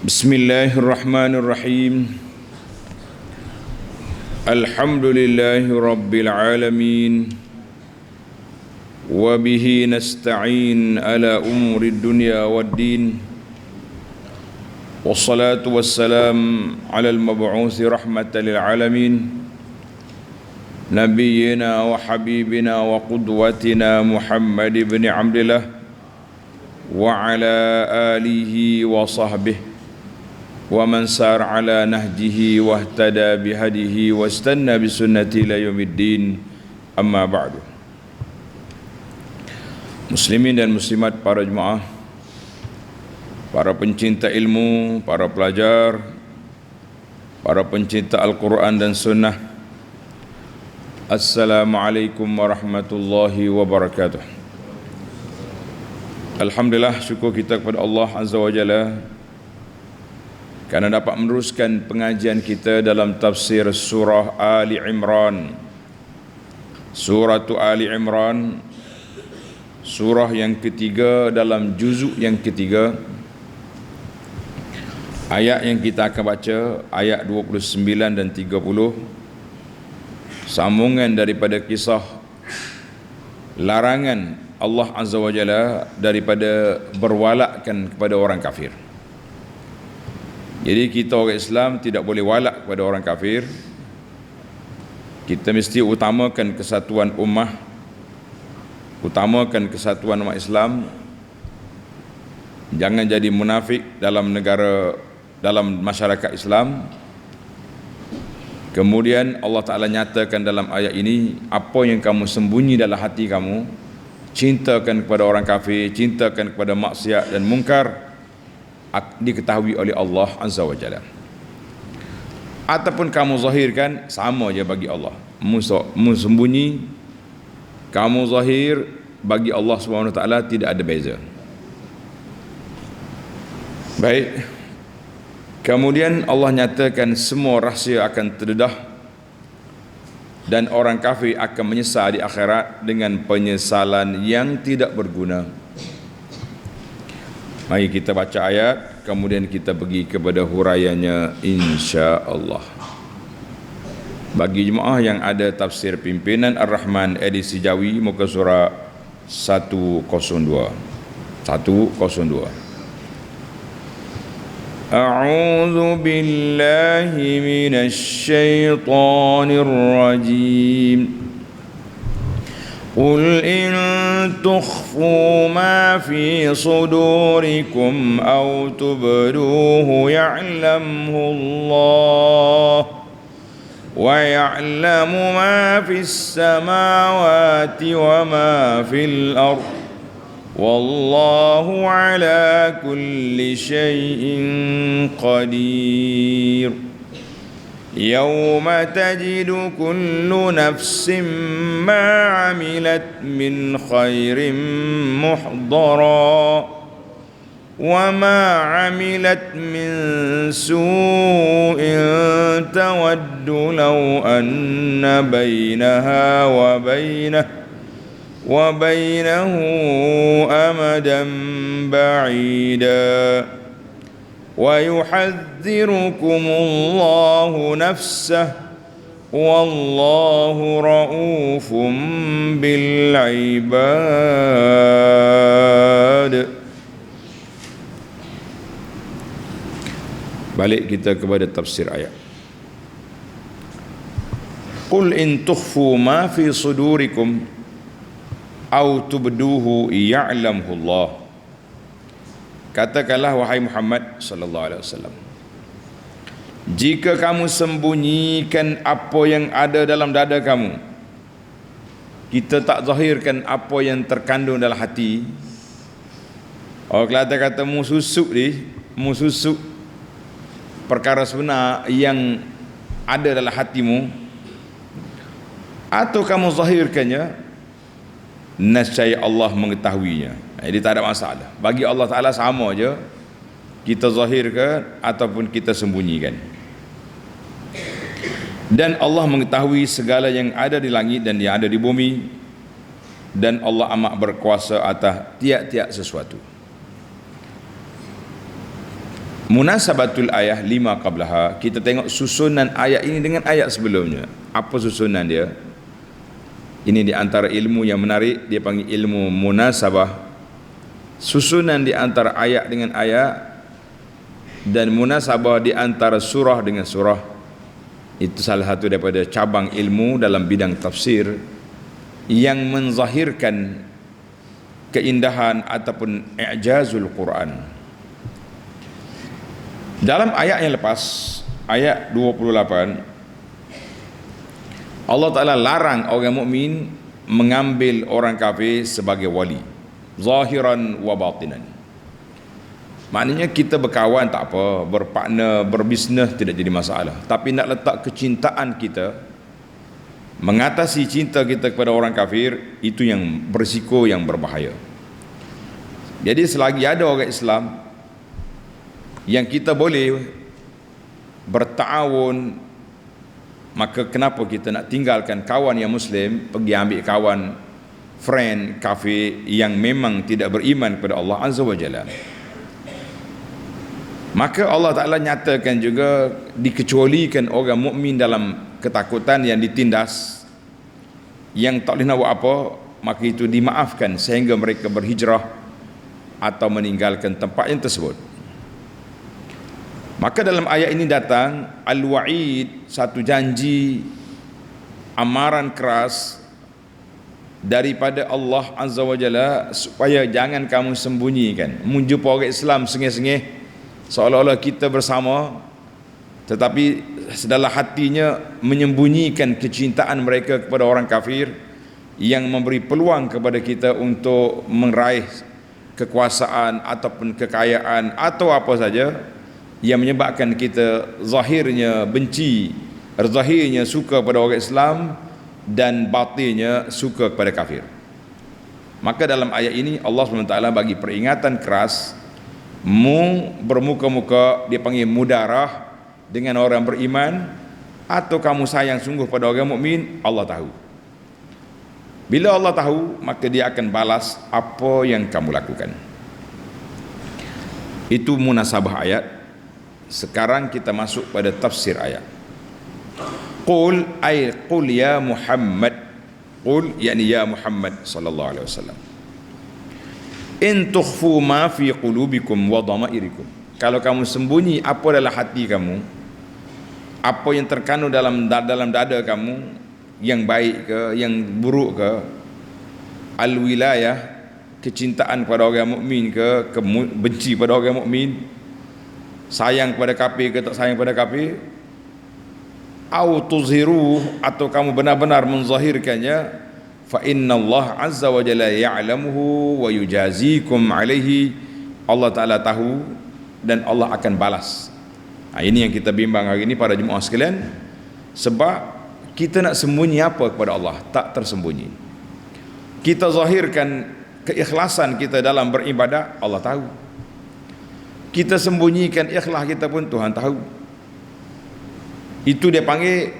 Bismillahirrahmanirrahim. Alhamdulillahi rabbil alamin. Wa bihi nasta'in ala umuri dunya waddin. Wassalatu wassalam ala al-mab'uthi rahmatan lil alamin. Nabiyyina wa habibina wa qudwatina Muhammad ibn Abdillah wa ala alihi wa sahbihi wa man sar ala nahjihi wa ihtada bihadihi wa istanna bisunnati ila yaumiddin, amma ba'du. Muslimin dan muslimat, para jemaah, para pencinta ilmu, para pelajar, para pencinta Al-Quran dan Sunnah, Assalamualaikum warahmatullahi wabarakatuh. Alhamdulillah, syukur kita kepada Allah Azza wa Jalla kerana dapat meneruskan pengajian kita dalam tafsir surah Ali Imran. Surah Ali Imran, surah yang ketiga dalam juzuk yang ketiga. Ayat yang kita akan baca ayat 29 dan 30, sambungan daripada kisah larangan Allah Azza wa Jalla daripada berwalakkan kepada orang kafir. Jadi kita orang Islam tidak boleh walak kepada orang kafir. Kita mesti utamakan kesatuan ummah, utamakan kesatuan umat Islam. Jangan jadi munafik dalam negara, dalam masyarakat Islam. Kemudian Allah Ta'ala nyatakan dalam ayat ini, apa yang kamu sembunyi dalam hati kamu, cintakan kepada orang kafir, cintakan kepada maksiat dan mungkar, diketahui oleh Allah Azza wa Jalla. Ataupun kamu zahirkan, sama je bagi Allah. Mu sembunyi, kamu zahir, bagi Allah Subhanahu wa taala tidak ada beza. Baik. Kemudian Allah nyatakan semua rahsia akan terdedah dan orang kafir akan menyesal di akhirat dengan penyesalan yang tidak berguna. Mari kita baca ayat, kemudian kita pergi kepada huraiannya insya-Allah. Bagi jemaah yang ada tafsir pimpinan Ar-Rahman edisi Jawi, muka surah 102. A'udzu billahi minasy syaithanir rajim. قل إن تخفوا ما في صدوركم أو تبدوه يعلمه الله ويعلم ما في السماوات وما في الأرض والله على كل شيء قدير. يوم تجد كل نفس ما عملت من خير محضرا وما عملت من سوء تود لو أن بينها وبينه أمدا بعيدا ويحذركم الله نفسه والله رؤوف بالعباد. Balik kita kepada tafsir ayat. Qul in tukhfu ma fi sudurikum aw tubduhu ya'lamhu Allah. Katakanlah wahai Muhammad sallallahu alaihi wasallam, jika kamu sembunyikan apa yang ada dalam dada kamu, kita tak zahirkan apa yang terkandung dalam hati. Orang Kelantan kata mususuk perkara sebenar yang ada dalam hatimu, atau kamu zahirkannya, nescaya Allah mengetahuinya. Jadi tak ada masalah. Bagi Allah Ta'ala sama je, kita zahirkan ataupun kita sembunyikan. Dan Allah mengetahui segala yang ada di langit dan yang ada di bumi, dan Allah amat berkuasa atas tiap-tiap sesuatu. Munasabatul ayah lima qablaha, kita tengok susunan ayat ini dengan ayat sebelumnya. Apa susunan dia? Ini di antara ilmu yang menarik, dia panggil ilmu munasabah. Susunan di antara ayat dengan ayat dan munasabah di antara surah dengan surah, itu salah satu daripada cabang ilmu dalam bidang tafsir yang menzahirkan keindahan ataupun i'jazul Quran. Dalam ayat yang lepas, ayat 28, Allah Ta'ala larang orang mukmin mengambil orang kafir sebagai wali, zahiran wa batinan. Maknanya kita berkawan tak apa, berpartner, berbisnes tidak jadi masalah, tapi nak letak kecintaan kita, mengatasi cinta kita kepada orang kafir, itu yang berisiko, yang berbahaya. Jadi selagi ada orang Islam yang kita boleh berta'awun, maka kenapa kita nak tinggalkan kawan yang Muslim, pergi ambil kawan, friend, kafir yang memang tidak beriman kepada Allah Azza wa Jalla. Maka Allah Ta'ala nyatakan juga dikecualikan orang mukmin dalam ketakutan yang ditindas, yang tak boleh nak buat apa, maka itu dimaafkan sehingga mereka berhijrah atau meninggalkan tempat yang tersebut. Maka dalam ayat ini datang al-wa'id, satu janji, amaran keras daripada Allah Azza wa Jalla supaya jangan kamu sembunyikan. Menjumpa orang Islam sengih-sengih seolah-olah kita bersama, tetapi sedalam hatinya menyembunyikan kecintaan mereka kepada orang kafir yang memberi peluang kepada kita untuk meraih kekuasaan ataupun kekayaan atau apa saja yang menyebabkan kita zahirnya benci, zahirnya suka pada orang Islam dan batinnya suka kepada kafir. Maka dalam ayat ini Allah SWT bagi peringatan keras, mu bermuka-muka, dia panggil mudarah dengan orang beriman, atau kamu sayang sungguh pada orang mukmin, Allah tahu. Bila Allah tahu, maka dia akan balas apa yang kamu lakukan. Itu munasabah ayat. Sekarang kita masuk pada tafsir ayat. Qul ay qul ya Muhammad, qul yakni ya Muhammad sallallahu alaihi wasallam, in tukhfu ma fi qulubikum wa dhamairikum, kalau kamu sembunyi apa dalam hati kamu, apa yang terkandung dalam dada kamu, yang baik ke yang buruk ke, al wilayah, kecintaan kepada orang mukmin ke benci pada orang mukmin, sayang kepada kafir ke tak sayang kepada kafir, au tuzhiru, atau kamu benar-benar menzahirkannya, fa innallaha azza wa jalla ya'lamuhu wa yujazikum alaihi, Allah Ta'ala tahu dan Allah akan balas. Ini yang kita bimbang hari ini para jemaah sekalian, sebab kita nak sembunyi apa kepada Allah, tak tersembunyi. Kita zahirkan keikhlasan kita dalam beribadah, Allah tahu. Kita sembunyikan ikhlas kita pun Tuhan tahu. Itu dia panggil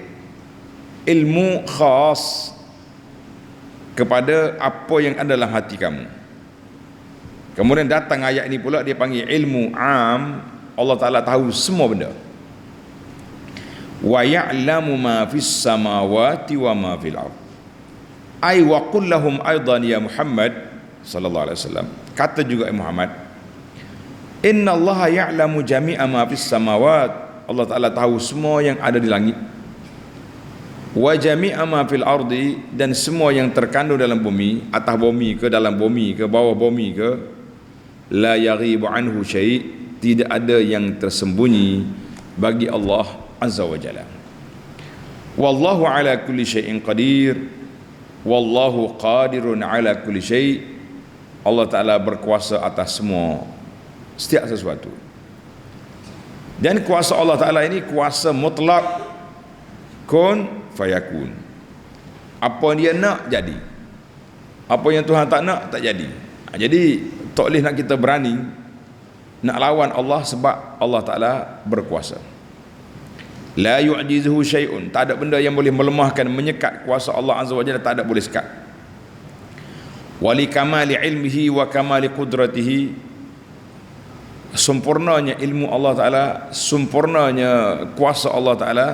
ilmu khas kepada apa yang ada dalam hati kamu. Kemudian datang ayat ini pula dia panggil ilmu am, Allah Ta'ala tahu semua benda. Wa ya'lamu ma fis samawati wa ma fil ard. Ai wa qul lahum aidan ya Muhammad sallallahu alaihi wasallam, kata juga Muhammad, inna Allah ya'lamu jami'a ma fis samawat, Allah Ta'ala tahu semua yang ada di langit, wa jami'a ma fil ardi, dan semua yang terkandung dalam bumi, atas bumi ke dalam bumi ke bawah bumi ke, la yaghibu anhu syai', tidak ada yang tersembunyi bagi Allah Azza wa Jalla. Wallahu ala kulli syai'in qadir, wallahu qadirun ala kulli syai', Allah Ta'ala berkuasa atas semua, setiap sesuatu. Dan kuasa Allah Ta'ala ini kuasa mutlak, kun fayakun. Apa dia nak jadi, apa yang Tuhan tak nak tak jadi. Jadi tak boleh nak kita berani nak lawan Allah, sebab Allah Ta'ala berkuasa. La yu'jizuhu syai'un, tak ada benda yang boleh melemahkan, menyekat kuasa Allah Azza wa Jalla, tak ada boleh sekat. Wali kamali ilmihi wa kamali qudratihi, sempurnanya ilmu Allah Ta'ala, sempurnanya kuasa Allah Ta'ala.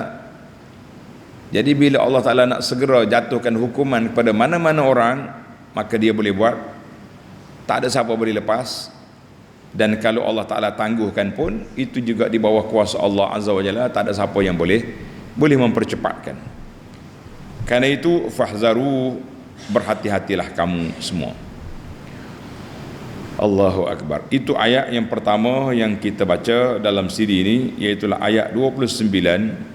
Jadi bila Allah Ta'ala nak segera jatuhkan hukuman kepada mana-mana orang, maka dia boleh buat, tak ada siapa boleh lepas. Dan kalau Allah Ta'ala tangguhkan pun, itu juga di bawah kuasa Allah Azza wa Jalla, tak ada siapa yang boleh mempercepatkan. Karena itu fahzaru, berhati-hatilah kamu semua. Allahu Akbar. Itu ayat yang pertama yang kita baca dalam CD ini, iaitulah ayat 29.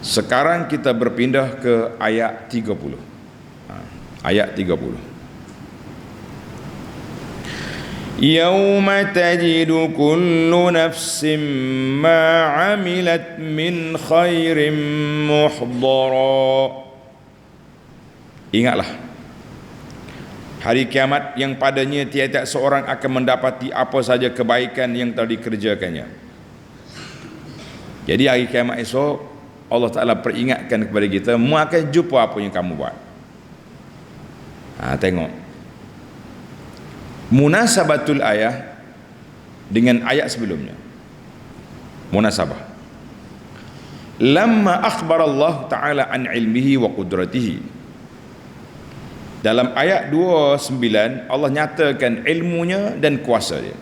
Sekarang kita berpindah ke ayat 30. Ayat 30. Yauma tajidu kullu nafsin ma 'amilat min khairin muhdara. Ingatlah hari kiamat yang padanya tiap-tiap seorang akan mendapati apa saja kebaikan yang telah dikerjakannya. Jadi hari kiamat esok Allah Ta'ala peringatkan kepada kita, mu akan jumpa apa yang kamu buat. Tengok munasabatul ayah dengan ayat sebelumnya. Munasabah. Lamma akhbar Allah Ta'ala an ilmihi wa qudratihi. Dalam ayat 29 Allah nyatakan ilmunya dan kuasa dia.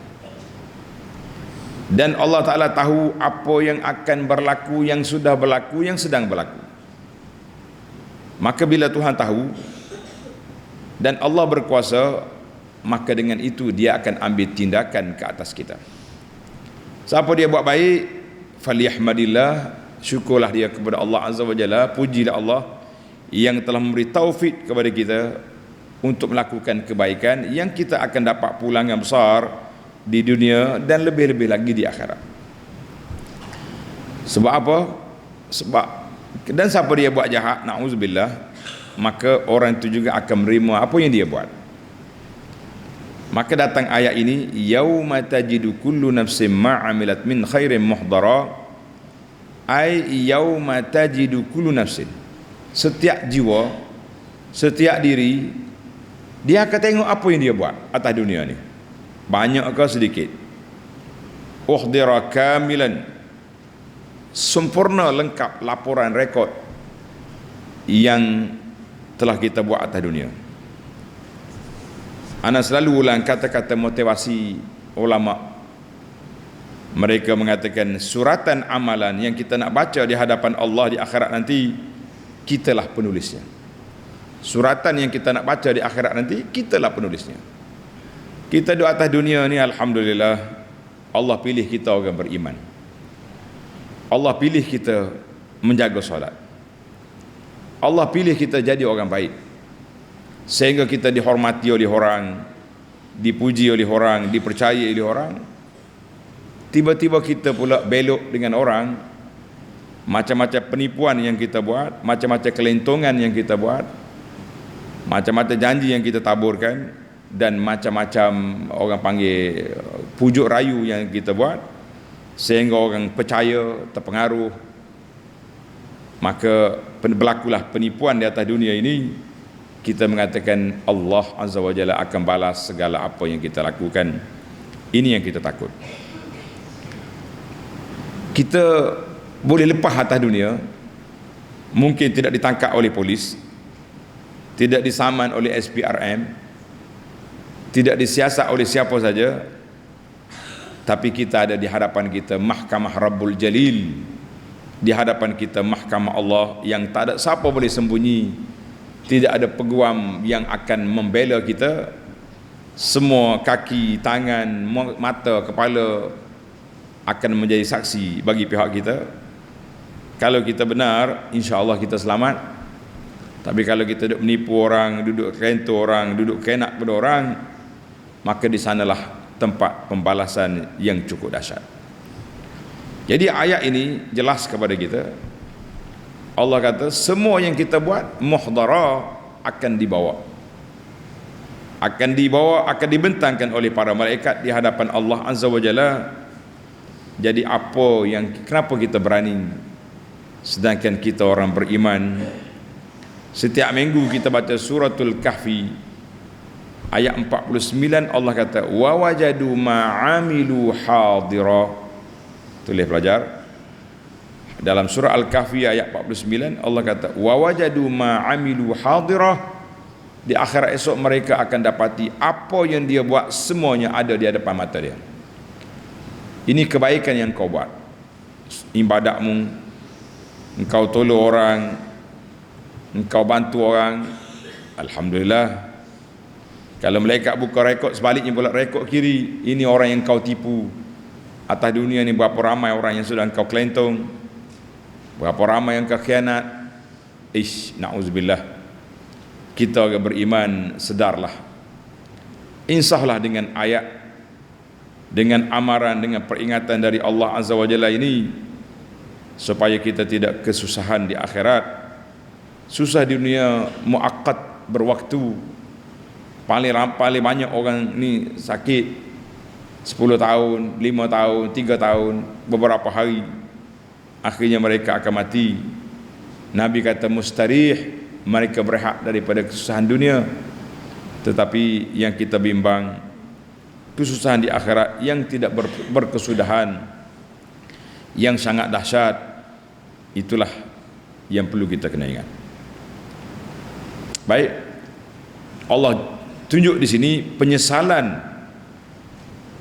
Dan Allah Ta'ala tahu apa yang akan berlaku, yang sudah berlaku, yang sedang berlaku. Maka bila Tuhan tahu dan Allah berkuasa, maka dengan itu dia akan ambil tindakan ke atas kita. Siapa dia buat baik, faliyahmadillah, syukurlah dia kepada Allah Azza wa Jalla, pujilah Allah yang telah memberi taufik kepada kita untuk melakukan kebaikan yang kita akan dapat pulangan besar di dunia dan lebih-lebih lagi di akhirat. Sebab apa? Sebab dan siapa dia buat jahat, na'udzubillah, maka orang itu juga akan menerima apa yang dia buat. Maka datang ayat ini, yauma tajidu kullu nafsin ma 'amilat min khairin muhdara, ai yauma tajidu kullu nafsin. Setiap jiwa, setiap diri, dia akan tengok apa yang dia buat atas dunia ni, banyak ke sedikit. Uhdira kamilan, sempurna lengkap laporan rekod yang telah kita buat atas dunia. Ana selalu ulang kata-kata motivasi ulama. Mereka mengatakan suratan amalan yang kita nak baca di hadapan Allah di akhirat nanti, kitalah penulisnya. Suratan yang kita nak baca di akhirat nanti, kitalah penulisnya. Kita di atas dunia ni, alhamdulillah, Allah pilih kita orang beriman. Allah pilih kita menjaga solat. Allah pilih kita jadi orang baik, sehingga kita dihormati oleh orang, dipuji oleh orang, dipercayai oleh orang. Tiba-tiba kita pula belok dengan orang, macam-macam penipuan yang kita buat, macam-macam kelentongan yang kita buat, macam-macam janji yang kita taburkan, dan macam-macam orang panggil pujuk rayu yang kita buat, sehingga orang percaya, terpengaruh. Maka berlakulah penipuan di atas dunia ini. Kita mengatakan Allah Azza wa Jalla akan balas segala apa yang kita lakukan. Ini yang kita takut. Kita boleh lepas atas dunia, mungkin tidak ditangkap oleh polis, tidak disaman oleh SPRM, tidak disiasat oleh siapa saja, tapi kita ada di hadapan kita Mahkamah Rabbul Jalil, di hadapan kita Mahkamah Allah yang tak ada siapa boleh sembunyi, tidak ada peguam yang akan membela kita. Semua kaki, tangan, mata, kepala akan menjadi saksi bagi pihak kita. Kalau kita benar, insya-Allah kita selamat. Tapi kalau kita duduk menipu orang, duduk kento orang, duduk kenak pada orang, maka di sanalah tempat pembalasan yang cukup dahsyat. Jadi ayat ini jelas kepada kita. Allah kata semua yang kita buat muhdara, akan dibawa, akan dibentangkan oleh para malaikat di hadapan Allah Azza wa Jalla. Jadi kenapa kita berani, sedangkan kita orang beriman? Setiap minggu kita baca suratul Kahfi, Ayat 49 Allah kata wa wajadu ma'amilu hadira. Tulis pelajar. Dalam surah Al-Kahfi ayat 49 Allah kata wa wajadu ma'amilu hadira. Di akhirat esok mereka akan dapati apa yang dia buat semuanya ada di hadapan mata dia. Ini kebaikan yang kau buat. Ibadatmu, engkau tolong orang, engkau bantu orang, alhamdulillah. Kalau malaikat buka rekod, sebaliknya pula rekod kiri, ini orang yang kau tipu. Atas dunia ni berapa ramai orang yang sudah engkau kelentong, berapa ramai yang kau khianat. Na'udzubillah. Kita orang beriman, sedarlah, insaflah dengan ayat, dengan amaran, dengan peringatan dari Allah Azza wa Jalla ini, supaya kita tidak kesusahan di akhirat. Susah di dunia muakkad, berwaktu. Paling banyak orang ni sakit 10 tahun, 5 tahun, 3 tahun, beberapa hari, akhirnya mereka akan mati. Nabi kata mustarih, mereka berehat daripada kesusahan dunia. Tetapi yang kita bimbang, kesusahan di akhirat yang tidak berkesudahan, yang sangat dahsyat. Itulah yang perlu kita kena ingat. Baik, Allah tunjuk di sini penyesalan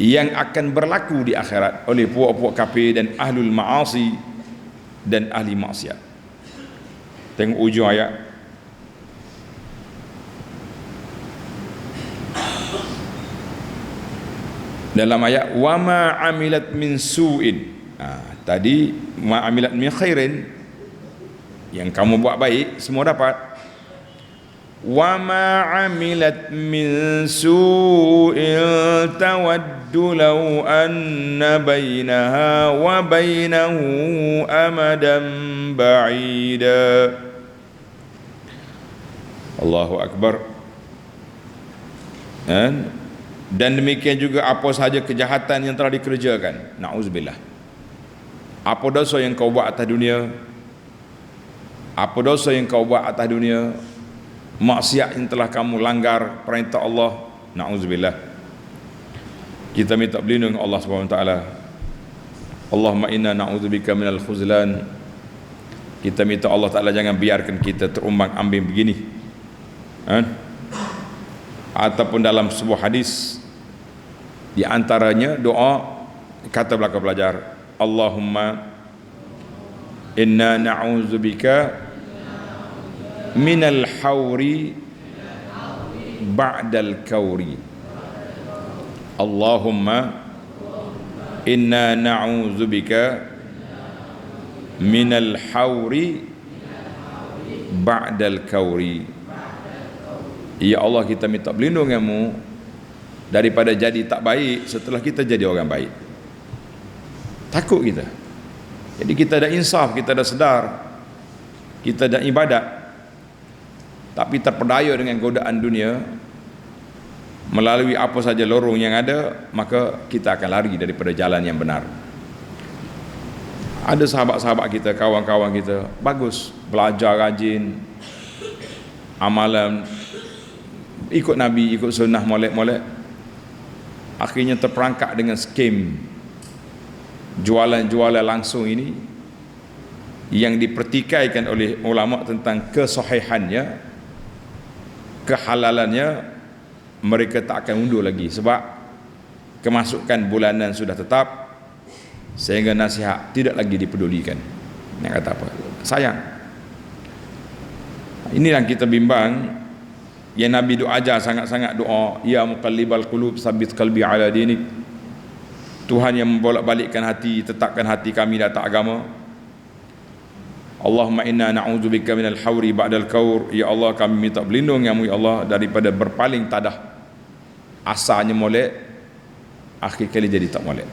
yang akan berlaku di akhirat oleh puak-puak kafir dan ahlul ma'asi dan ahli maksiat. Tengok ujung ayat. Dalam ayat wa ma amilat min su'in. Tadi ma amilat min khairin, yang kamu buat baik semua dapat. Wa ma amilat min su'in tawaddu law anna bainaha wa bainahu amadan ba'ida. Allahu akbar. Dan demikian juga apa sahaja kejahatan yang telah dikerjakan, na'udzubillah. Apa dosa yang kau buat atas dunia, apa dosa yang kau buat atas dunia, maksiat yang telah kamu langgar perintah Allah, na'udzubillah. Kita minta perlindungan Allah Subhanahu wa taala. Allahumma inna na'udzubika minal khuzlan. Kita minta Allah Taala jangan biarkan kita terumbang-ambing begini. Ataupun dalam sebuah hadis, di antaranya doa, kata belakang pelajar, Allahumma inna na'udzubika minal hawri ba'dal kawri. Allahumma inna na'udzubika minal hawri ba'dal kawri. Ya Allah, kita minta perlindunganmu daripada jadi tak baik setelah kita jadi orang baik. Takut kita. Jadi kita dah insaf, kita dah sedar, kita dah ibadat, tapi terpedaya dengan godaan dunia, melalui apa saja lorong yang ada, maka kita akan lari daripada jalan yang benar. Ada sahabat-sahabat kita, kawan-kawan kita, bagus, belajar rajin, amalan, ikut Nabi, ikut sunnah, molek-molek, akhirnya terperangkap dengan skem jualan-jualan langsung ini, yang dipertikaikan oleh ulama tentang kesahihannya, kehalalannya. Mereka tak akan undur lagi sebab kemasukan bulanan sudah tetap, sehingga nasihat tidak lagi dipedulikan. Nak kata apa? Sayang. Inilah kita bimbang. Yang Nabi doa ajar sangat-sangat doa, ya muqallibal qulub tsabbit qalbi ala dinik. Tuhan yang membolak-balikkan hati, tetapkan hati kami di atas agama. Allahumma inna na'udzubika minal hawri ba'dal kawr. Ya Allah, kami minta perlindunganmu ya Allah daripada berpaling tadah. Asalnya molek, akhir kali jadi tak molek.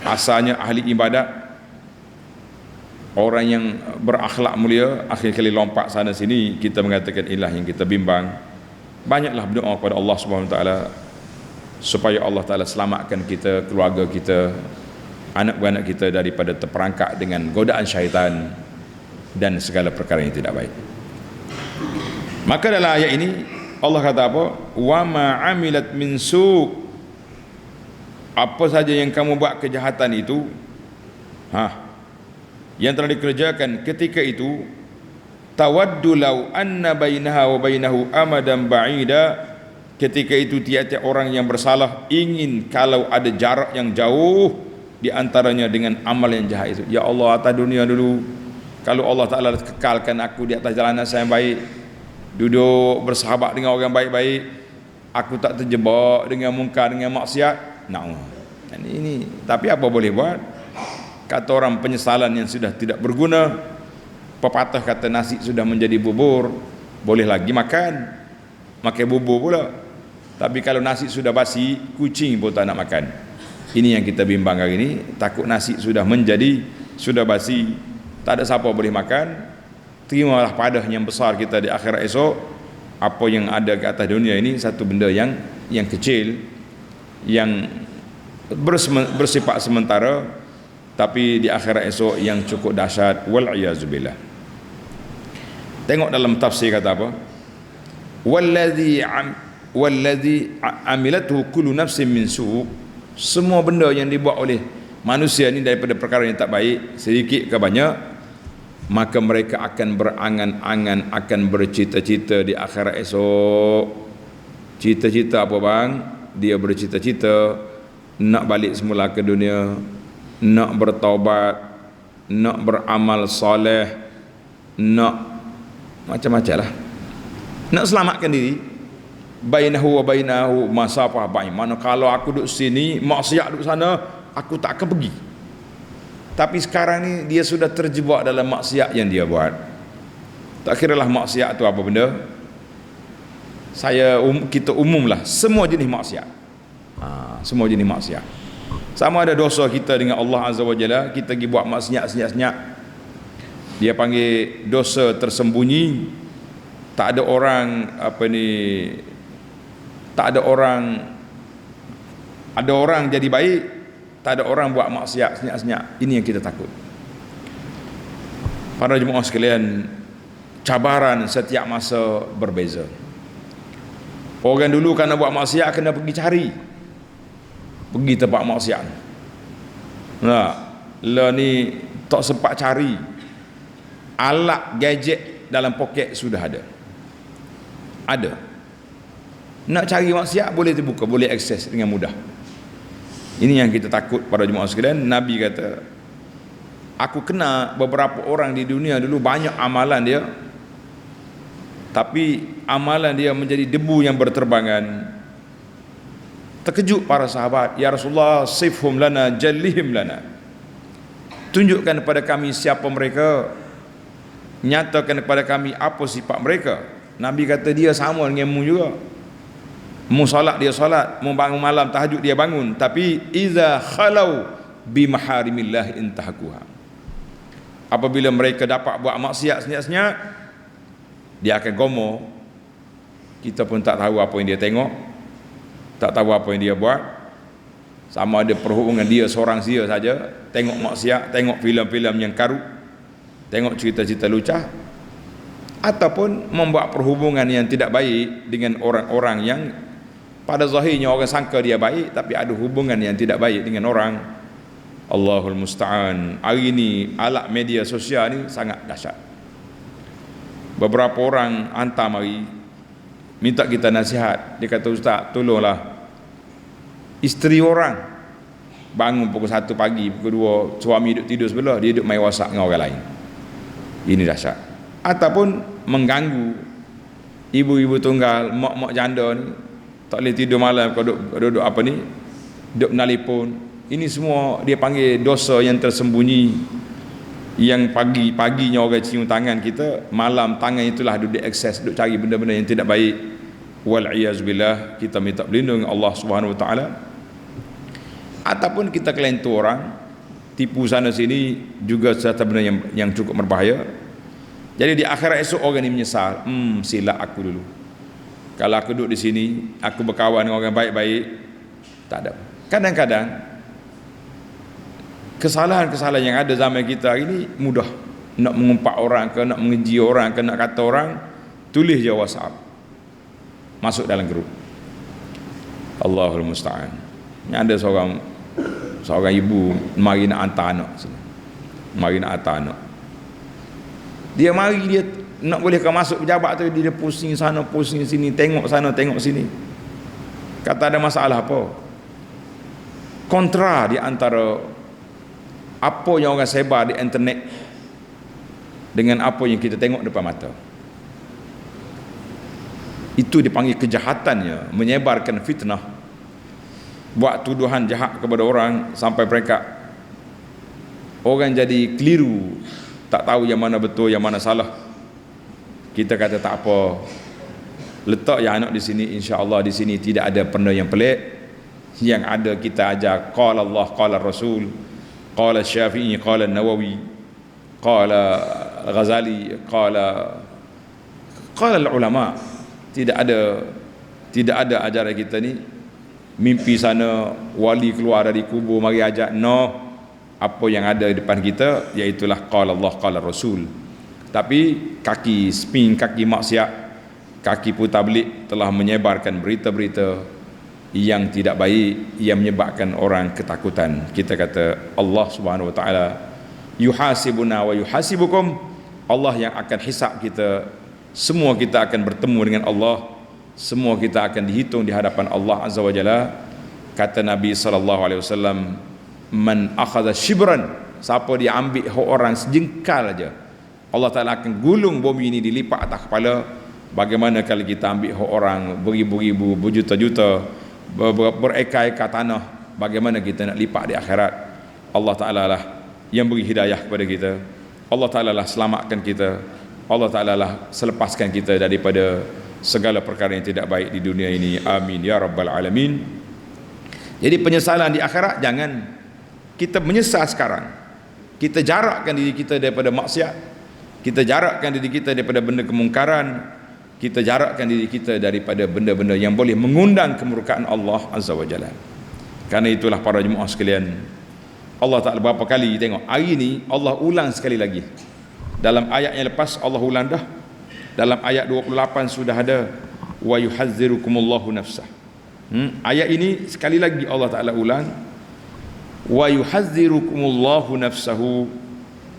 Asalnya ahli ibadat, orang yang berakhlak mulia, akhir kali lompat sana sini. Kita mengatakan ilah yang kita bimbang. Banyaklah berdoa kepada Allah Subhanahu wa taala supaya Allah Taala selamatkan kita, keluarga kita, anak-anak kita daripada terperangkap dengan godaan syaitan dan segala perkara yang tidak baik. Maka dalam ayat ini Allah kata apa? Wa ma amilat min su', apa saja yang kamu buat kejahatan itu, yang telah dikerjakan ketika itu, tawaddu law anna bainaha wa bainahu amadan ba'ida, ketika itu tiap-tiap orang yang bersalah ingin kalau ada jarak yang jauh di antaranya dengan amal yang jahat itu. Ya Allah, atas dunia dulu, kalau Allah Ta'ala kekalkan aku di atas jalanan saya yang baik, duduk bersahabat dengan orang baik-baik, aku tak terjebak dengan mungkar, dengan maksiat, ini. Tapi apa boleh buat? Kata orang, penyesalan yang sudah tidak berguna. Pepatah kata, nasi sudah menjadi bubur, boleh lagi makan bubur pula. Tapi kalau nasi sudah basi, kucing pun tak nak makan. Ini yang kita bimbang hari ini. Takut nasi sudah basi, tak ada siapa boleh makan. Terimalah padah yang besar kita di akhirat esok. Apa yang ada ke atas dunia ini satu benda yang kecil, yang bersifat sementara, tapi di akhirat esok yang cukup dahsyat. Wal'iyazubillah. Tengok dalam tafsir kata apa? Walladhi amilathu kullu nafsin min su', semua benda yang dibuat oleh manusia ini daripada perkara yang tak baik, sedikit ke banyak, maka mereka akan berangan-angan, akan bercita-cita di akhirat esok. Cita-cita apa bang? Dia bercita-cita nak balik semula ke dunia, nak bertaubat, nak beramal soleh, nak macam-macam lah, nak selamatkan diri. Bainahu wa bainahu masafah bain, mana kalau aku duduk sini, maksiat duduk sana, aku tak akan pergi. Tapi sekarang ni dia sudah terjebak dalam maksiat yang dia buat. Tak kiralah maksiat tu apa benda, kita umumlah semua jenis maksiat. Semua jenis maksiat. Sama ada dosa kita dengan Allah Azza wa Jalla, kita pergi buat maksiat senyap-senyap, dia panggil dosa tersembunyi. Tak ada orang ada orang jadi baik, tak ada orang buat maksiat senyap-senyap. Ini yang kita takut. Para jemaah sekalian, cabaran setiap masa berbeza. Orang dulu kerana buat maksiat kena pergi tempat maksiat. Lah ni tak sempat cari. Alat gadget dalam poket sudah ada. Nak cari maksiat boleh terbuka, boleh akses dengan mudah. Ini yang kita takut pada jemaah sekalian. Nabi kata, aku kenal beberapa orang di dunia dulu, banyak amalan dia, tapi amalan dia menjadi debu yang berterbangan. Terkejut para sahabat, ya Rasulullah, sifhum lana, jallihim lana, tunjukkan kepada kami siapa mereka, nyatakan kepada kami apa sifat mereka. Nabi kata, dia sama dengan mu juga. Mu solat dia solat, mu bangun malam tahajud dia bangun, tapi iza khalau bi maharimillah intahakuha, apabila mereka dapat buat maksiat senyap-senyap, dia akan gomo. Kita pun tak tahu apa yang dia tengok, tak tahu apa yang dia buat. Sama ada perhubungan dia seorang saja, tengok maksiat, tengok filem-filem yang karut, tengok cerita-cerita lucah, ataupun membuat perhubungan yang tidak baik dengan orang-orang yang pada zahirnya orang sangka dia baik, tapi ada hubungan yang tidak baik dengan orang. Allahul musta'an. Hari ini alat media sosial ni sangat dahsyat. Beberapa orang hantar mari minta kita nasihat. Dia kata, ustaz tolonglah, isteri orang bangun pukul 1 pagi, pukul 2 suami duduk tidur sebelah, dia duduk main WhatsApp dengan orang lain. Ini dahsyat. Ataupun mengganggu ibu-ibu tunggal, mak-mak janda ni, tak boleh tidur malam kalau duduk duduk menelpon. Ini semua dia panggil dosa yang tersembunyi, yang paginya orang cium tangan kita, malam tangan itulah duduk akses, duduk cari benda-benda yang tidak baik. Wal'iyazubillah. Kita minta perlindungan Allah Subhanahu wa taala. Ataupun kita kelentur orang, tipu sana sini, juga satu benda yang cukup berbahaya. Jadi di akhirat esok orang ni menyesal, silap aku dulu. Kalau aku duduk di sini, aku berkawan dengan orang baik-baik. Tak ada. Kadang-kadang kesalahan-kesalahan yang ada zaman kita hari ini mudah. Nak mengumpat orang ke, nak mengeji orang ke, nak kata orang, tulis je WhatsApp. masuk dalam grup. Allahul musta'an. Ini ada seorang ibu mari nak hantar anak sini. Mari nak hantar anak. Dia nak bolehkan masuk pejabat tu, dia pusing sana pusing sini, tengok sana tengok sini. Kata ada masalah apa? Kontra di antara apa yang orang sebar di internet dengan apa yang kita tengok depan mata. Itu dipanggil kejahatannya, menyebarkan fitnah, buat tuduhan jahat kepada orang sampai mereka orang jadi keliru, tak tahu yang mana betul yang mana salah. Kita kata tak apa, letak yang anak di sini, insya-Allah di sini tidak ada benda yang pelik. Yang ada kita ajar qala Allah qala Rasul, qala Syafi'i, qala Nawawi, qala Ghazali, qala ulama. Tidak ada ajaran kita ni mimpi sana wali keluar dari kubur mari ajak. No, apa yang ada di depan kita iaitulah qala Allah qala Rasul. Tapi kaki spin, kaki maksiat, kaki putablik telah menyebarkan berita-berita yang tidak baik, yang menyebabkan orang ketakutan. Kita kata Allah Subhanahu wa taala yuhasibuna wa yuhasibukum, Allah yang akan hisab kita. Semua kita akan bertemu dengan Allah, semua kita akan dihitung di hadapan Allah Azza wa Jalla. Kata Nabi sallallahu alaihi wasallam, man akhadha shibran, siapa dia ambil orang sejengkal aja, Allah Taala akan gulung bumi ini dilipat atas kepala. Bagaimana kalau kita ambil orang beribu-ribu, berjuta-juta, bereka-eka tanah, bagaimana kita nak lipat di akhirat? Allah Taala lah yang beri hidayah kepada kita. Allah Taala lah selamatkan kita. Allah Ta'ala lah selepaskan kita daripada segala perkara yang tidak baik di dunia ini. Amin ya rabbal alamin. Jadi penyesalan di akhirat, jangan kita menyesal sekarang. Kita jarakkan diri kita daripada maksiat, kita jarakkan diri kita daripada benda kemungkaran, kita jarakkan diri kita daripada benda-benda yang boleh mengundang kemurkaan Allah Azza wa Jalla. Karena itulah para jemaah sekalian, Allah Ta'ala berapa kali tengok hari ini Allah ulang sekali lagi. Dalam ayat yang lepas Allah ulang dah. Dalam ayat 28 sudah ada wa yuhazzirukumullahu nafsah. Ayat ini sekali lagi Allah Taala ulang wa yuhazzirukumullahu nafsahu.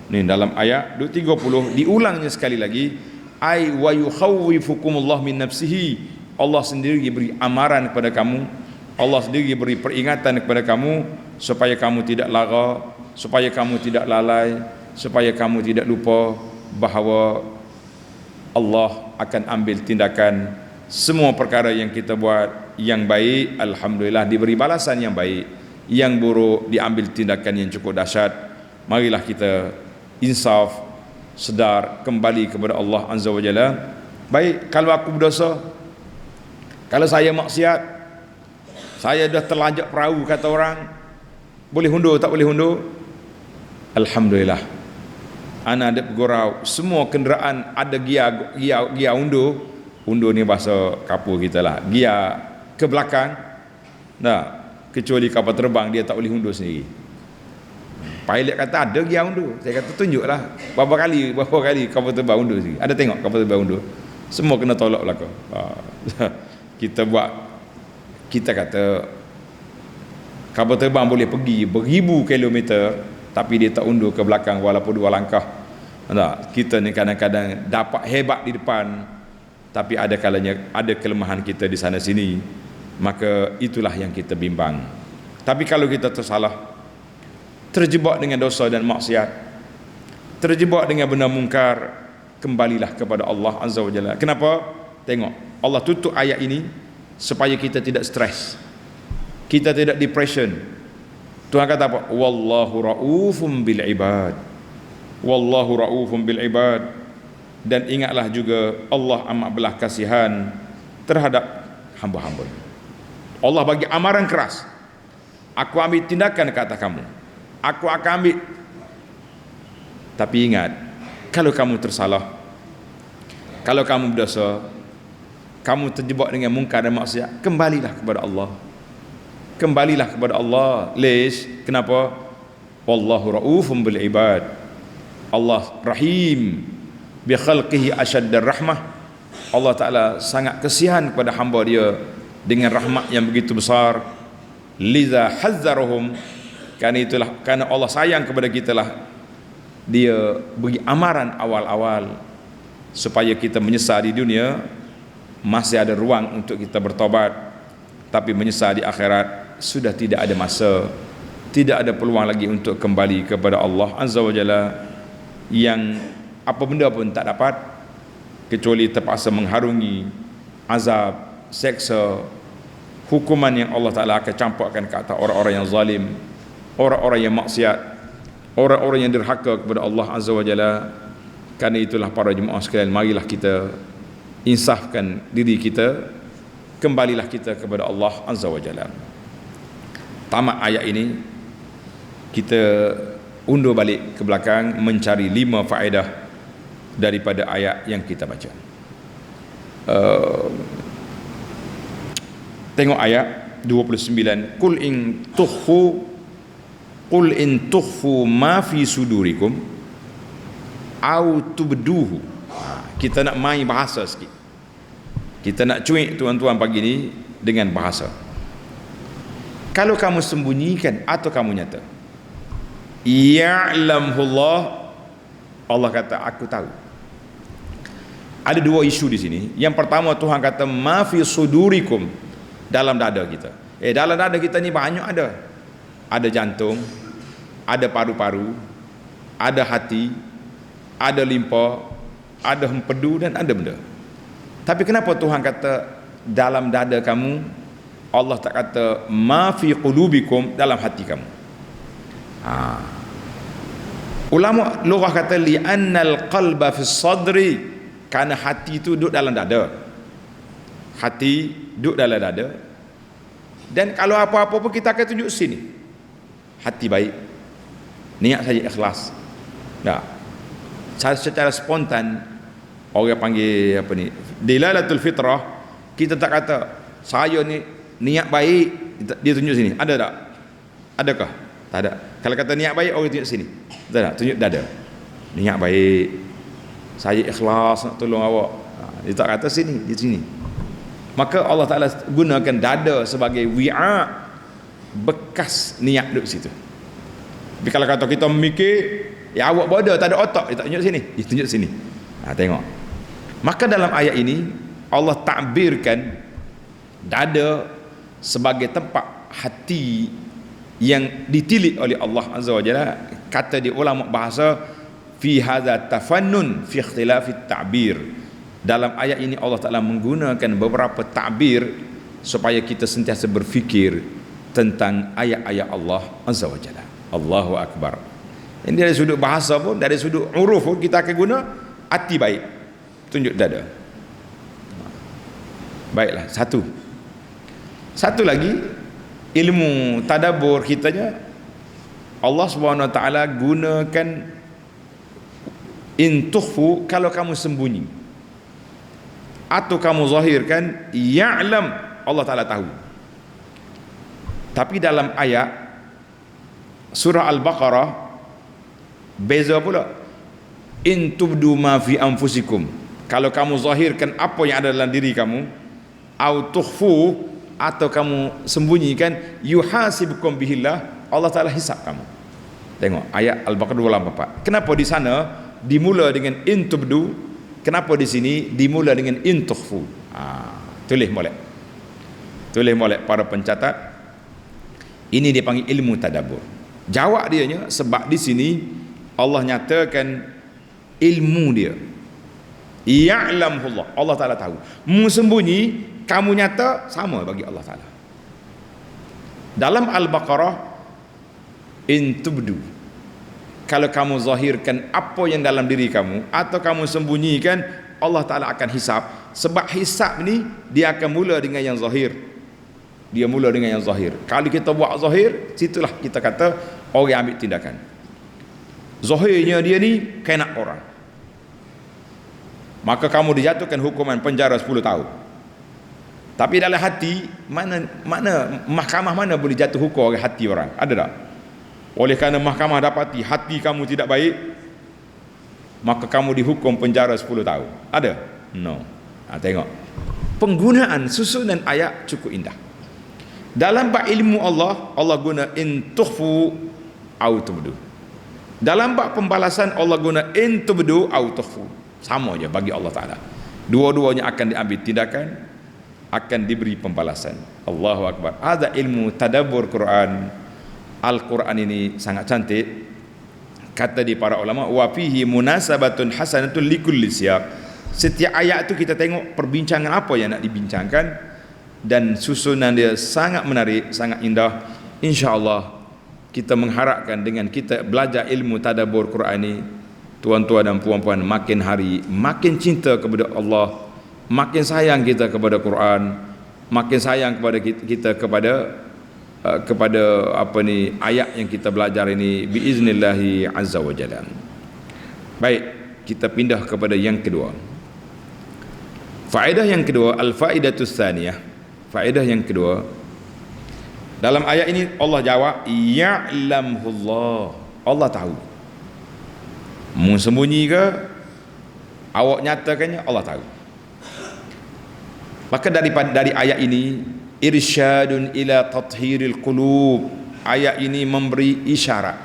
Ni dalam ayat 30 diulangnya sekali lagi, ai wa yukhawwifukumullahu min nafsihi. Allah sendiri beri amaran kepada kamu, Allah sendiri beri peringatan kepada kamu supaya kamu tidak lara, supaya kamu tidak lalai, supaya kamu tidak lupa bahawa Allah akan ambil tindakan. Semua perkara yang kita buat yang baik, alhamdulillah diberi balasan yang baik, yang buruk diambil tindakan yang cukup dahsyat. Marilah kita insaf, sedar, kembali kepada Allah Azza wa Jalla. Baik, kalau aku berdosa, kalau saya maksiat, saya dah terlanjak perahu kata orang, boleh hundur tak boleh hundur? Alhamdulillah, ana ada bergurau, semua kenderaan ada gia undur. Undur ni bahasa kapur kita lah, gia ke belakang. Nah, kecuali kapal terbang dia tak boleh undur sendiri. Pilot kata ada gia undur. Saya kata tunjuklah berapa kali kapal terbang undur sendiri. Ada tengok kapal terbang undur? Semua kena tolak belakang. Kita buat, kita kata kapal terbang boleh pergi beribu kilometer tapi dia tak undur ke belakang walaupun 2 langkah. Tak, kita ni kadang-kadang dapat hebat di depan, tapi ada kalanya ada kelemahan kita di sana sini, maka itulah yang kita bimbang. Tapi kalau kita tersalah, terjebak dengan dosa dan maksiat, terjebak dengan benda mungkar, kembalilah kepada Allah Azza wa Jalla. Kenapa? Tengok, Allah tutup ayat ini supaya kita tidak stres, kita tidak depression. Tuhan kata apa? Wallahu raufum bil ibad. Wallahu raufum bil ibad. Dan ingatlah juga Allah amat belas kasihan terhadap hamba-hamba. Allah bagi amaran keras. Aku ambil tindakan ke atas kamu, aku akan ambil. Tapi ingat, kalau kamu tersalah, kalau kamu berdosa, kamu terjebak dengan mungkar dan maksiat, kembalilah kepada Allah. Kembalilah kepada Allah. Lish? Kenapa? Wallahu raufum bil ibad. Allah rahim bi khalqihi asyaddar rahmah. Allah Ta'ala sangat kesian kepada hamba dia dengan rahmat yang begitu besar. Liza hazzarahum, karena Allah sayang kepada kita lah dia beri amaran awal-awal supaya kita menyesal di dunia masih ada ruang untuk kita bertobat, tapi menyesal di akhirat sudah tidak ada masa, tidak ada peluang lagi untuk kembali kepada Allah Azza wa Jalla, yang apa benda pun tak dapat kecuali terpaksa mengharungi azab, seksa, hukuman yang Allah Ta'ala akan campakkan ke atas orang-orang yang zalim, orang-orang yang maksiat, orang-orang yang derhaka kepada Allah Azza wa Jalla. Karena itulah para jemaah sekalian, marilah kita insafkan diri kita, kembalilah kita kepada Allah Azza wa Jalla. Tamat ayat ini, kita undur balik ke belakang mencari 5 faedah daripada ayat yang kita baca. Tengok ayat 29. Qul in tukhfu ma fi sudurikum au tubduhu. Kita nak main bahasa sikit, kita nak cuik tuan-tuan pagi ni dengan bahasa. Kalau kamu sembunyikan atau kamu nyata, ya'lamullah, Allah kata aku tahu. Ada 2 isu di sini. Yang pertama, Tuhan kata ma fi sudurikum, dalam dada kita. Dalam dada kita ni banyak ada. Ada jantung, ada paru-paru, ada hati, ada limpa, ada empedu dan ada benda. Tapi kenapa Tuhan kata dalam dada kamu? Allah tak kata ma fi qulubikum, dalam hati kamu. Ulama lughah kata li annal qalba fi sadri, kerana hati itu duduk dalam dada. Hati duduk dalam dada, dan kalau apa-apa pun kita akan tunjuk sini. Hati baik, niat saja ikhlas. Tak, secara spontan orang panggil apa ni, dilalatul fitrah. Kita tak kata saya ni niat baik, dia tunjuk sini. Ada tak? Adakah? Tak ada. Kalau kata niat baik, orang tunjuk sini. Tak, tunjuk dada. Niat baik, saya ikhlas nak tolong awak. Dia tak kata sini, di sini. Maka Allah Ta'ala gunakan dada sebagai wi'a, bekas niat duduk situ. Tapi kalau kata kita mikir, ya awak bodoh, tak ada otak, dia tak tunjuk sini, dia tunjuk sini. Tengok. Maka dalam ayat ini Allah takbirkan dada sebagai tempat hati yang ditilik oleh Allah Azza wa Jalla. Kata di ulama bahasa, fi hadza tafannun fi ikhtilafit ta'bir. Dalam ayat ini Allah Ta'ala menggunakan beberapa takbir supaya kita sentiasa berfikir tentang ayat-ayat Allah Azza wa Jalla. Allahu Akbar. Ini dari sudut bahasa pun, dari sudut uruf pun kita akan guna hati baik, tunjuk dada. Baiklah, satu lagi ilmu tadabbur kitanya, Allah Subhanahu wa Ta'ala gunakan in tukhfu, kalau kamu sembunyi atau kamu zahirkan, ya'lam, Allah Ta'ala tahu. Tapi dalam ayat surah Al-Baqarah beza pula. In tubdu ma fi anfusikum, kalau kamu zahirkan apa yang ada dalam diri kamu, au tukhfu, atau kamu sembunyikan, yuhasibukum bihillah, Allah Ta'ala hisab kamu. Tengok ayat Al-Baqarah 24. Kenapa di sana dimula dengan in tubdu, kenapa di sini dimula dengan in tukhfu? Tulis molek para pencatat. Ini dipanggil ilmu tadabbur. Jawab dianya sebab di sini Allah nyatakan ilmu dia. Ya'lamullah, Allah Ta'ala tahu. Mu sembunyi, kamu nyata, sama bagi Allah Ta'ala. Dalam Al-Baqarah, in tubdu, kalau kamu zahirkan apa yang dalam diri kamu atau kamu sembunyikan, Allah Ta'ala akan hisab. Sebab hisab ni dia akan mula dengan yang zahir. Dia mula dengan yang zahir. Kalau kita buat zahir, situlah kita kata orang ambil tindakan. Zahirnya dia ni kena orang, maka kamu dijatuhkan hukuman penjara 10 tahun. Tapi dalam hati, mana mahkamah mana boleh jatuh hukum oleh hati orang? Ada tak? Oleh kerana mahkamah dapati hati kamu tidak baik, maka kamu dihukum penjara 10 tahun. Ada? No. Tengok. Penggunaan susunan ayat cukup indah. Dalam bab ilmu Allah, Allah guna in tukhfu au tubdu. Dalam bab pembalasan, Allah guna in tubdu au tukhfu. Sama je bagi Allah Ta'ala. Dua-duanya akan diambil tindakan, akan diberi pembalasan. Allahu Akbar. Ada ilmu tadabbur Quran. Al-Quran ini sangat cantik. Kata di para ulama, wa fihi munasabatun hasanatun likulli siyaq. Setiap ayat tu kita tengok perbincangan apa yang nak dibincangkan, dan susunan dia sangat menarik, sangat indah. InsyaAllah kita mengharapkan dengan kita belajar ilmu tadabbur Quran ini, tuan-tuan dan puan-puan makin hari makin cinta kepada Allah, makin sayang kita kepada Quran, makin sayang kepada kita kepada ayat yang kita belajar ini biiznillahi azza wa jalla. Baik, kita pindah kepada yang kedua. Faedah yang kedua, al-faidatus tsaniyah. Faedah yang kedua, dalam ayat ini Allah jawab ya'lamullah. Allah tahu. Mu sembunyi ke, awak nyatakannya, Allah tahu. Maka dari ayat ini irsyadun ila tathhiril qulub. Ayat ini memberi isyarat,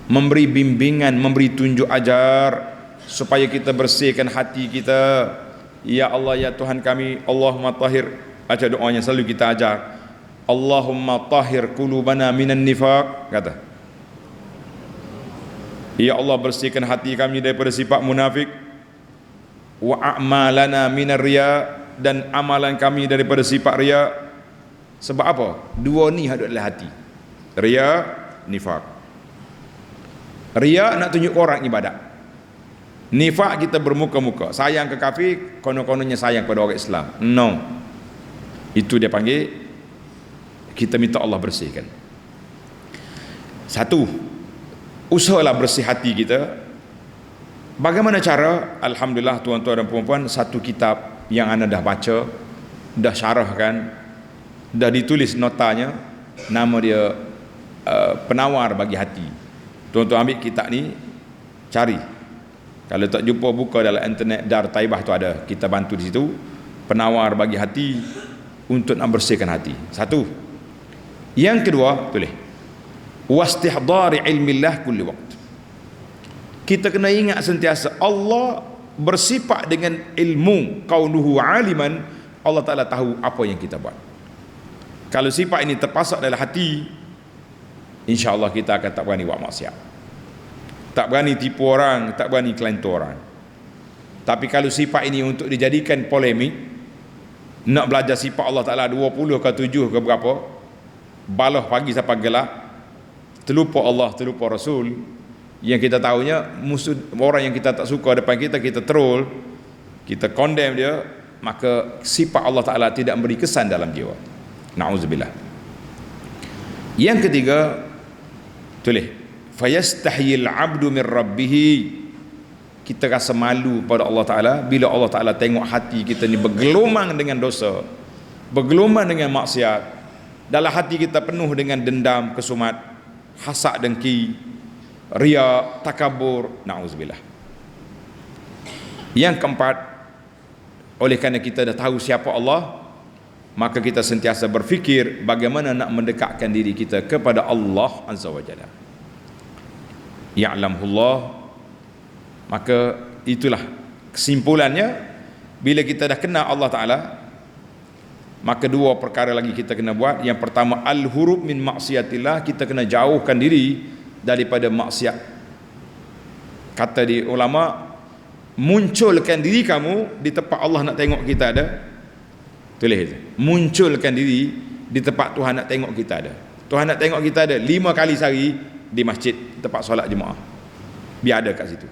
memberi bimbingan, memberi tunjuk ajar supaya kita bersihkan hati kita. Ya Allah, ya Tuhan kami, Allahumma tahhir. Baca doanya selalu kita ajar. Allahumma tahhir qulubana minan nifaq, kata. Ya Allah, bersihkan hati kami daripada sifat munafik. Wa a'malana minar riya, dan amalan kami daripada sifat riya. Sebab apa? Dua ni adalah hati. Riya, nifaq. Riya nak tunjuk orang ibadat. Nifaq kita bermuka-muka, sayang ke kafir, konon-kononnya sayang pada orang Islam. No. Itu dia panggil, kita minta Allah bersihkan. Satu, usahalah bersih hati kita. Bagaimana cara? Alhamdulillah tuan-tuan dan puan-puan, satu kitab yang anda dah baca, dah syarahkan, dah ditulis notanya, nama dia Penawar Bagi Hati. Tuan-tuan ambil kitab ni, cari. Kalau tak jumpa, buka dalam internet, Dar Taibah tu ada, kita bantu di situ. Penawar Bagi Hati untuk nak bersihkan hati. Satu. Yang kedua, tulis wastihdari ilmillah kulli waqt. Kita kena ingat sentiasa Allah bersifat dengan ilmu, kaunuhu aliman. Allah Ta'ala tahu apa yang kita buat. Kalau sifat ini terpasak dalam hati, insya-Allah kita akan tak berani buat maksiat, tak berani tipu orang, tak berani kelantu orang. Tapi kalau sifat ini untuk dijadikan polemik, nak belajar sifat Allah Ta'ala 20 ke 7 ke berapa, balah pagi sampai gelap, terlupa Allah, terlupa Rasul, yang kita tahunya musuh, orang yang kita tak suka depan kita, kita troll, kita condemn dia, maka sifat Allah Ta'ala tidak memberi kesan dalam jiwa. Na'udzubillah. Yang ketiga, tulis fayastahyil abdu min rabbih. Kita rasa malu pada Allah Ta'ala bila Allah Ta'ala tengok hati kita ni bergelumang dengan dosa, bergelumang dengan maksiat. Dalam hati kita penuh dengan dendam, kesumat, hasad, dengki, riya, takabur. Na'udzubillah. Yang keempat, oleh kerana kita dah tahu siapa Allah, maka kita sentiasa berfikir bagaimana nak mendekatkan diri kita kepada Allah Azza wa Jalla. Ya'lamullah. Maka itulah kesimpulannya, bila kita dah kenal Allah Ta'ala, maka dua perkara lagi kita kena buat. Yang pertama, al-hurub min maksiatillah, kita kena jauhkan diri daripada maksiat. Kata di ulama, munculkan diri kamu di tempat Allah nak tengok kita ada. Tulis itu, munculkan diri di tempat Tuhan nak tengok kita ada. Tuhan nak tengok kita ada 5 kali sehari di masjid, tempat solat jemaah, biar ada kat situ.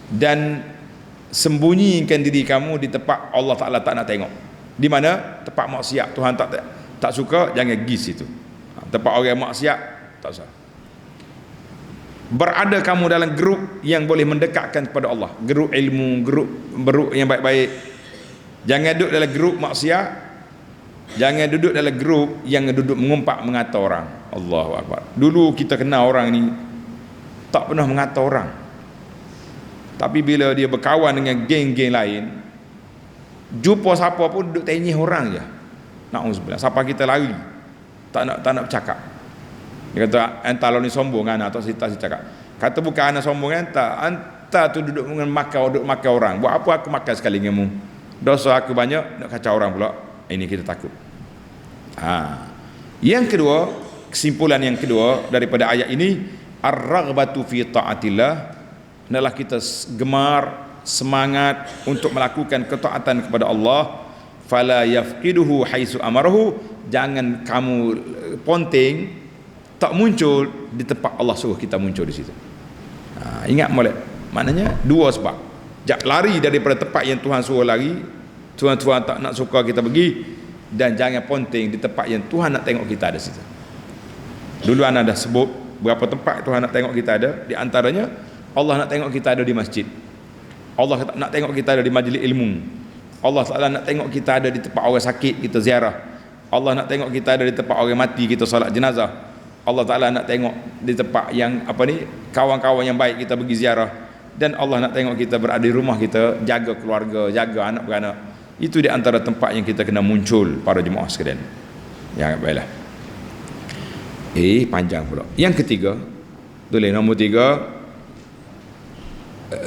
Dan sembunyikan diri kamu di tempat Allah Ta'ala tak nak tengok. Di mana? Tempat maksiat, Tuhan tak suka, jangan pergi situ. Tempat orang maksiat, tak usah. Berada kamu dalam grup yang boleh mendekatkan kepada Allah, grup ilmu, grup yang baik-baik. Jangan duduk dalam grup maksiat, jangan duduk dalam grup yang duduk mengumpat mengata orang. Allahu Akbar. Dulu kita kenal orang ni tak pernah mengata orang, Tapi bila dia berkawan dengan geng-geng lain, jumpa siapa pun duduk tenyih orang je. Na'udzubillah, siapa kita lari, tak nak bercakap. Dia kata entah ni sombong kan, atau si cakap. Kata bukan anak sombong anta tu duduk makan orang. Buat apa aku makan sekali denganmu? Dosa aku banyak, nak kacau orang pula. Ini kita takut. Yang kedua, kesimpulan yang kedua daripada ayat ini, ar-raghbatu fi ta'atillah, adalah kita gemar, semangat untuk melakukan ketaatan kepada Allah. Fala yafqiduhu haitsu amarahu, jangan kamu ponteng tak muncul di tempat Allah suruh kita muncul di situ. Ingat molek, maknanya dua sebab. Lari daripada tempat yang Tuhan suruh lari, Tuhan tak nak suka kita pergi, dan jangan ponteng di tempat yang Tuhan nak tengok kita ada situ. Dulu anda dah sebut berapa tempat Tuhan nak tengok kita ada. Di antaranya Allah nak tengok kita ada di masjid, Allah nak tengok kita ada di majlis ilmu, Allah Ta'ala nak tengok kita ada di tempat orang sakit kita ziarah, Allah nak tengok kita ada di tempat orang mati kita solat jenazah, Allah Ta'ala nak tengok di tempat yang kawan-kawan yang baik kita pergi ziarah, dan Allah nak tengok kita berada di rumah kita, jaga keluarga, jaga anak beranak. Itu di antara tempat yang kita kena muncul, para jemaah sekalian. Ya, baiklah. Panjang pula. Yang ketiga, tulis nombor 3.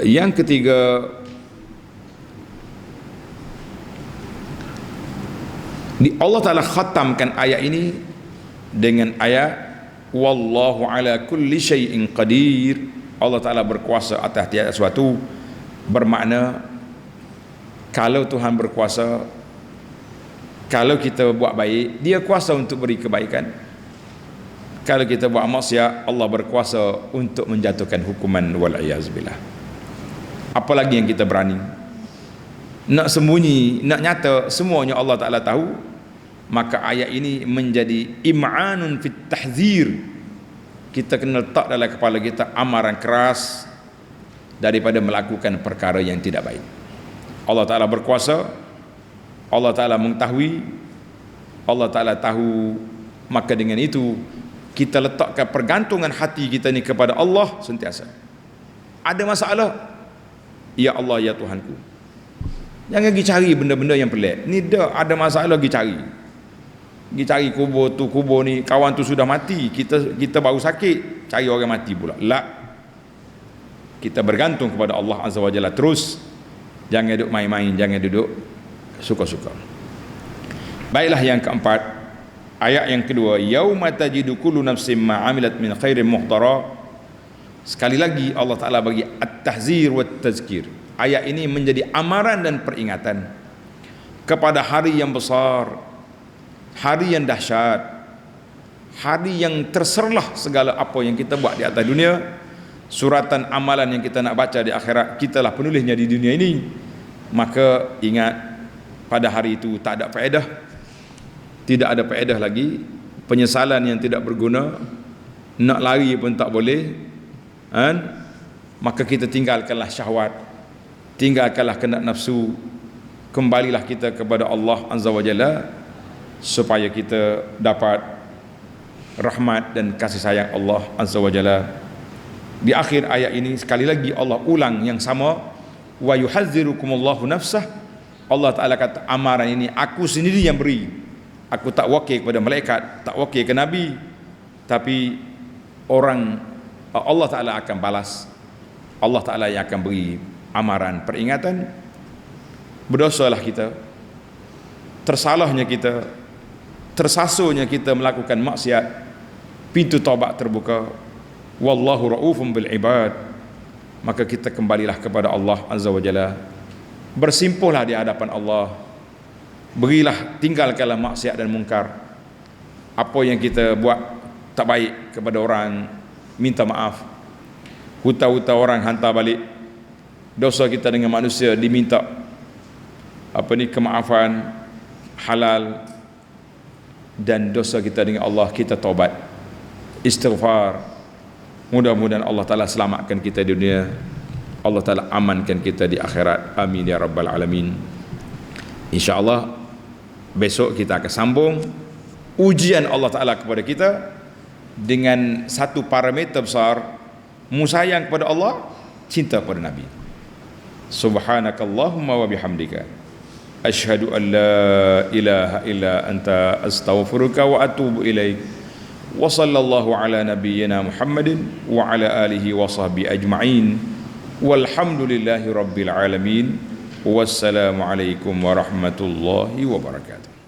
Yang ketiga, Allah Ta'ala khatamkan ayat ini dengan ayat wallahu ala kulli syai'in qadir. Allah Ta'ala berkuasa atas tiada sesuatu, bermakna kalau Tuhan berkuasa, kalau kita buat baik, dia kuasa untuk beri kebaikan. Kalau kita buat maksiat, Allah berkuasa untuk menjatuhkan hukuman, wal'iyazbillah. Apalagi yang kita berani nak sembunyi, nak nyata, semuanya Allah Ta'ala tahu. Maka ayat ini menjadi im'anun fit tahzir. Kita kena letak dalam kepala kita amaran keras daripada melakukan perkara yang tidak baik. Allah Ta'ala berkuasa, Allah Ta'ala mengetahui, Allah Ta'ala tahu. Maka dengan itu kita letakkan pergantungan hati kita ni kepada Allah sentiasa. Ada masalah, ya Allah, ya Tuhanku. Jangan pergi cari benda-benda yang pelik. Ni dah ada masalah, pergi cari kubur tu, kubur ni, kawan tu sudah mati, kita baru sakit, cari orang mati pula. La, kita bergantung kepada Allah Azza wa Jalla terus. Jangan duduk main-main, jangan duduk suka-suka. Baiklah, yang keempat, ayat yang kedua, yauma tajidu kullu nafsin ma 'amilat min khairin muhdara. Sekali lagi Allah Ta'ala bagi at-tahzir wa tazkir. Ayat ini menjadi amaran dan peringatan kepada hari yang besar, hari yang dahsyat, hari yang terserlah segala apa yang kita buat di atas dunia. Suratan amalan yang kita nak baca di akhirat, kitalah penulisnya di dunia ini. Maka ingat, pada hari itu tak ada faedah, tidak ada faedah lagi, penyesalan yang tidak berguna, nak lari pun tak boleh, kan? Maka kita tinggalkanlah syahwat, tinggalkanlah kehendak nafsu, kembalilah kita kepada Allah Azza wa Jalla, supaya kita dapat rahmat dan kasih sayang Allah Azza wa Jalla. Di akhir ayat ini sekali lagi Allah ulang yang sama, wa yuhazzirukumullahu nafsah. Allah Ta'ala kata amaran ini aku sendiri yang beri, aku tak wakil kepada malaikat, tak wakil ke Nabi, tapi orang Allah Ta'ala akan balas, Allah Ta'ala yang akan beri amaran peringatan. Berdosalah kita, tersalahnya kita, tersasurnya kita melakukan maksiat, pintu taubat terbuka. Wallahu ra'ufun bil ibad. Maka kita kembalilah kepada Allah Azza wa Jalla, bersimpuhlah di hadapan Allah, berilah, tinggalkanlah maksiat dan mungkar. Apa yang kita buat tak baik kepada orang, minta maaf. Hutang-hutang orang hantar balik. Dosa kita dengan manusia diminta kemaafan halal, dan dosa kita dengan Allah kita taubat, istighfar. Mudah-mudahan Allah Ta'ala selamatkan kita di dunia, Allah Ta'ala amankan kita di akhirat. Amin ya rabbal alamin. InsyaAllah besok kita akan sambung ujian Allah Ta'ala kepada kita dengan satu parameter besar: mu sayang kepada Allah, cinta kepada Nabi. Subhanakallahumma wa bihamdika asyhadu an la ilaha illa anta astaghfiruka wa atubu ilaik. Wa sallallahu ala nabiyyina Muhammadin wa ala alihi wa sahbihi ajma'in. Walhamdulillahi rabbil alamin. Wassalamu alaikum warahmatullahi wabarakatuh.